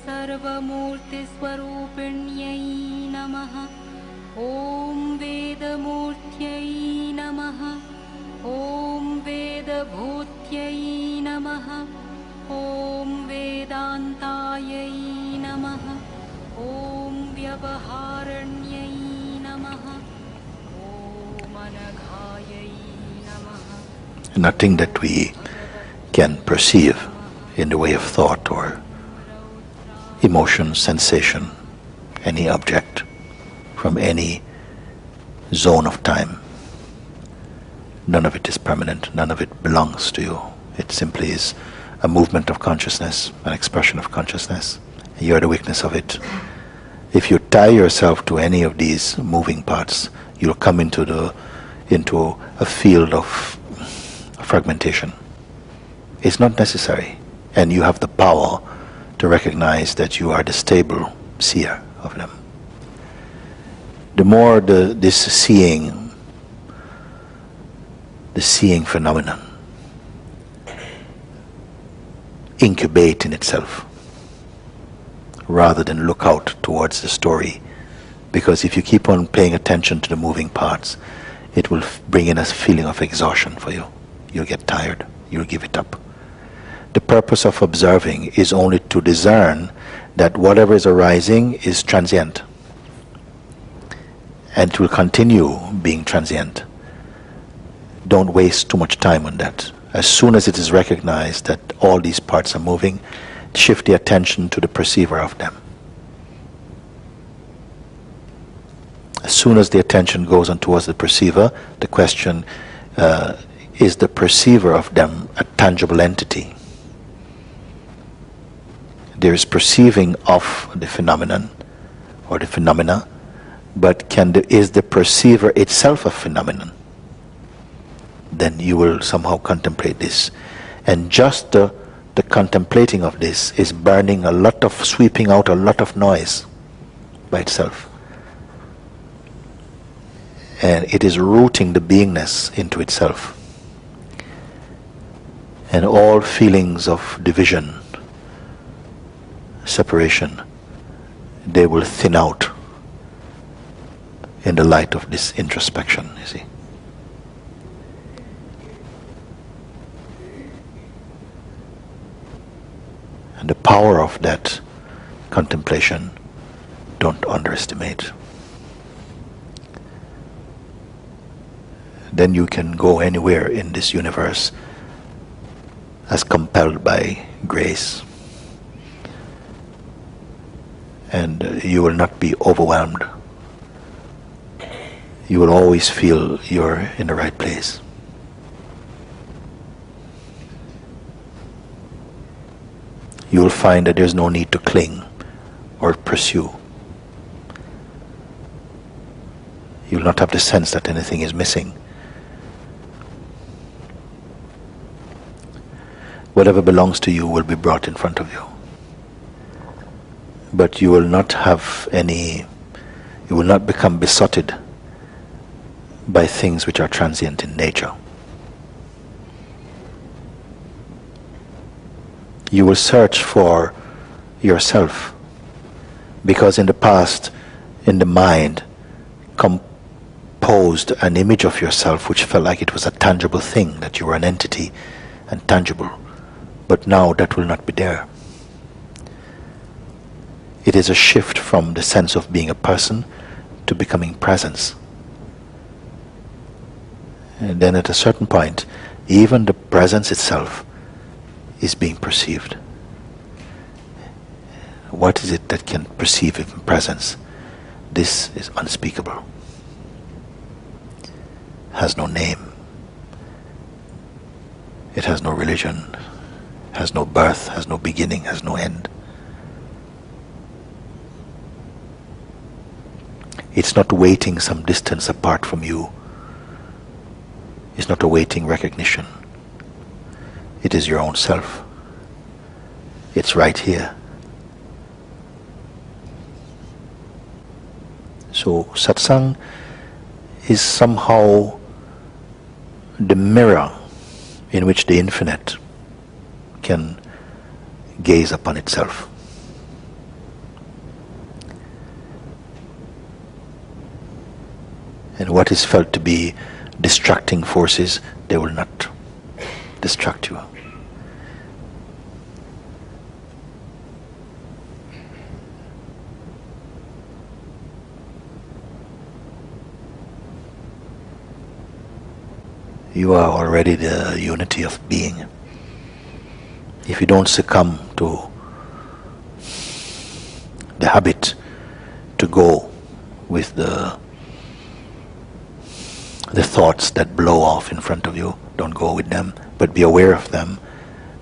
सर्वमूर्तिस्वरूपिण्यै नमः। ॐ वेदमूर्त्यै नमः। ॐ वेदभूत्यै नमः। ॐ वेदान्तायै नमः। ॐ व्यवहारण्यै नमः। ॐ अनघायै नमः. Nothing that we can perceive in the way of thought or emotion, sensation, any object from any zone of time. None of it is permanent, none of it belongs to you. It simply is a movement of consciousness, an expression of consciousness. You are the witness of it. If you tie yourself to any of these moving parts, you'll come into a field of fragmentation. It's not necessary, and you have the power to recognize that you are the stable seer of them. The more this seeing phenomenon incubate in itself, rather than look out towards the story, because if you keep on paying attention to the moving parts, it will bring in a feeling of exhaustion for you. You'll get tired, you'll give it up. The purpose of observing is only to discern that whatever is arising is transient, and it will continue being transient. Don't waste too much time on that. As soon as it is recognized that all these parts are moving, shift the attention to the perceiver of them. As soon as the attention goes on towards the perceiver, the question, is the perceiver of them a tangible entity? There is perceiving of the phenomenon or the phenomena, but is the perceiver itself a phenomenon? Then you will somehow contemplate this. And just the contemplating of this is sweeping out a lot of noise by itself. And it is rooting the beingness into itself. And all feelings of division, separation, they will thin out in the light of this introspection, you see. And the power of that contemplation, don't underestimate. Then you can go anywhere in this universe as compelled by grace. And you will not be overwhelmed. You will always feel you're in the right place. You will find that there's no need to cling or pursue. You will not have the sense that anything is missing. Whatever belongs to you will be brought in front of you. But you will not become besotted by things which are transient in nature. You will search for yourself, because in the past, in the mind, composed an image of yourself which felt like it was a tangible thing, that you were an entity and tangible. But now that will not be there. It is a shift from the sense of being a person to becoming presence. And then at a certain point, even the presence itself is being perceived. What is it that can perceive even presence? This is unspeakable. Has no name. It has no religion, has no birth, has no beginning, has no end. It's not waiting some distance apart from you. It's not awaiting recognition. It is your own self. It's right here. So satsang is somehow the mirror in which the infinite can gaze upon itself. And what is felt to be distracting forces, they will not distract you. You are already the unity of being. If you don't succumb to the habit to go with the thoughts that blow off in front of you, don't go with them, but be aware of them,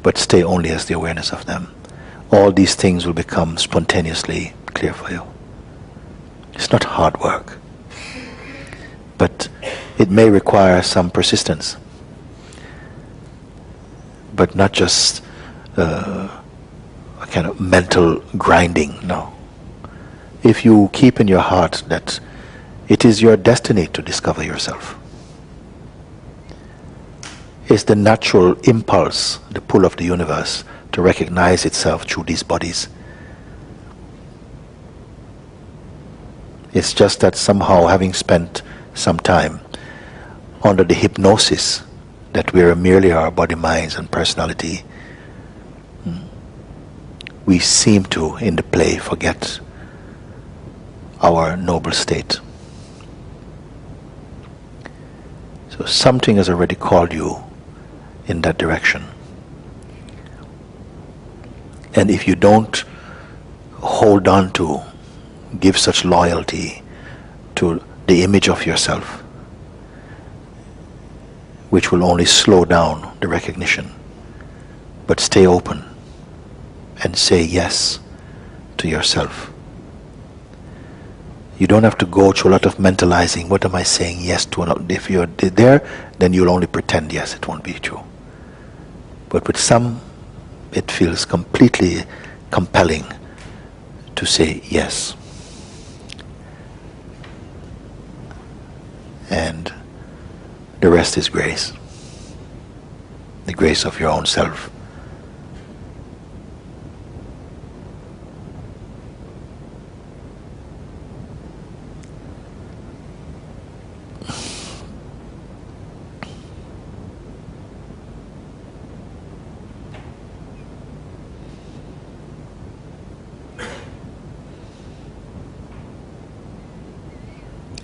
but stay only as the awareness of them. All these things will become spontaneously clear for you. It's not hard work, but it may require some persistence, but not just a kind of mental grinding, no. If you keep in your heart that it is your destiny to discover yourself, it's the natural impulse, the pull of the universe to recognize itself through these bodies. It's just that somehow, having spent some time under the hypnosis that we are merely our body, minds and personality, we seem to, in the play, forget our noble state. So something has already called you in that direction. And if you don't hold on to, give such loyalty to the image of yourself, which will only slow down the recognition, but stay open and say yes to yourself. You don't have to go through a lot of mentalizing. What am I saying yes to? If you're there, then you'll only pretend yes, it won't be true. But with some, it feels completely compelling to say yes. And the rest is grace. The grace of your own self.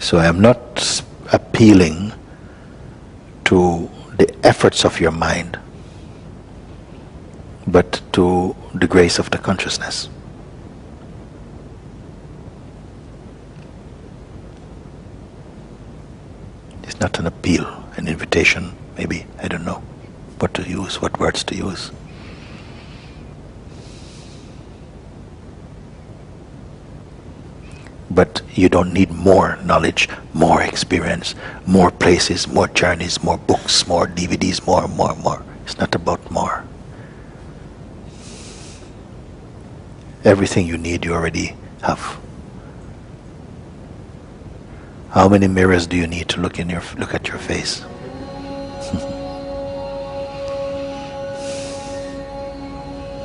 So I am not appealing to the efforts of your mind, but to the grace of the consciousness. It's not an appeal, an invitation, maybe, I don't know what to use, what words to use. But you don't need more knowledge, more experience, more places, more journeys, more books, more DVDs, more. It's not about more. Everything you need, you already have. How many mirrors do you need to look at your face?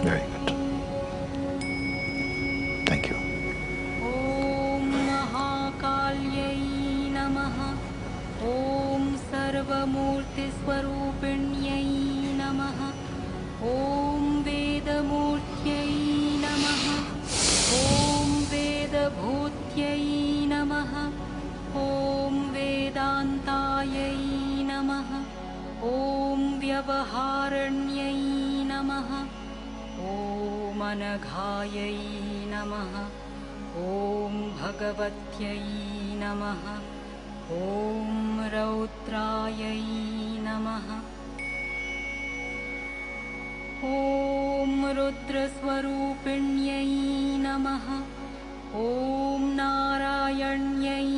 Very good. Thank you. सर्वमूर्तिस्वरूपिण्यै नमः। ॐ वेदमूर्त्यै नमः। ॐ वेदभूत्यै नमः। ॐ वेदान्तायै नमः। ॐ व्यवहारण्यै नमः। ॐ अनघायै नमः। ॐ भगवत्यै नमः। ॐ रौद्रायै नमः। ॐ रुद्रस्वरूपिण्यै नमः। ॐ नारायण्यै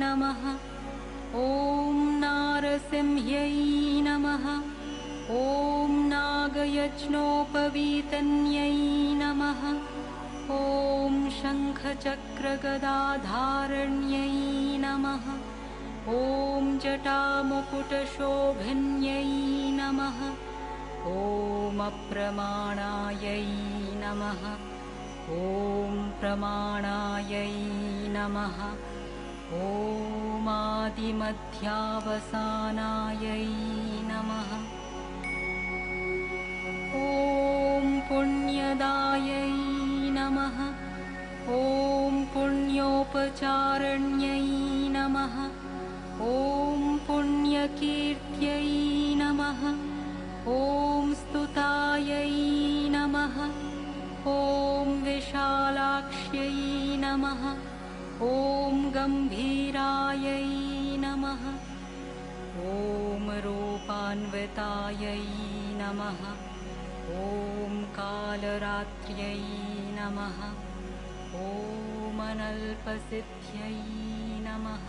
नमः। ॐ नारसिंह्यै नमः। ॐ नागयज्ञोपवीतन्यै नमः। ॐ शङ्खचक्रधारिण्यै शङ्खचक्रगदाधारण्यै नमः। ॐ जटामुकुटशोभिन्यै नमः। ॐ अप्रमाणायै नमः। ॐ प्रमाणायै नमः। ॐ आदिमध्यावसानायै नमः। ॐ पुण्यदायै नमः। ॐ पुण्योपचारण्यै नमः। ॐ पुण्यकीर्त्यै नमः। ॐ स्तुतायै नमः। ॐ विशालाक्ष्यै नमः। ॐ गम्भीरायै नमः। ॐ रूपान्वितायै नमः। ॐ कालरात्र्यै नमः। ॐ अनल्पसिद्ध्यै नमः।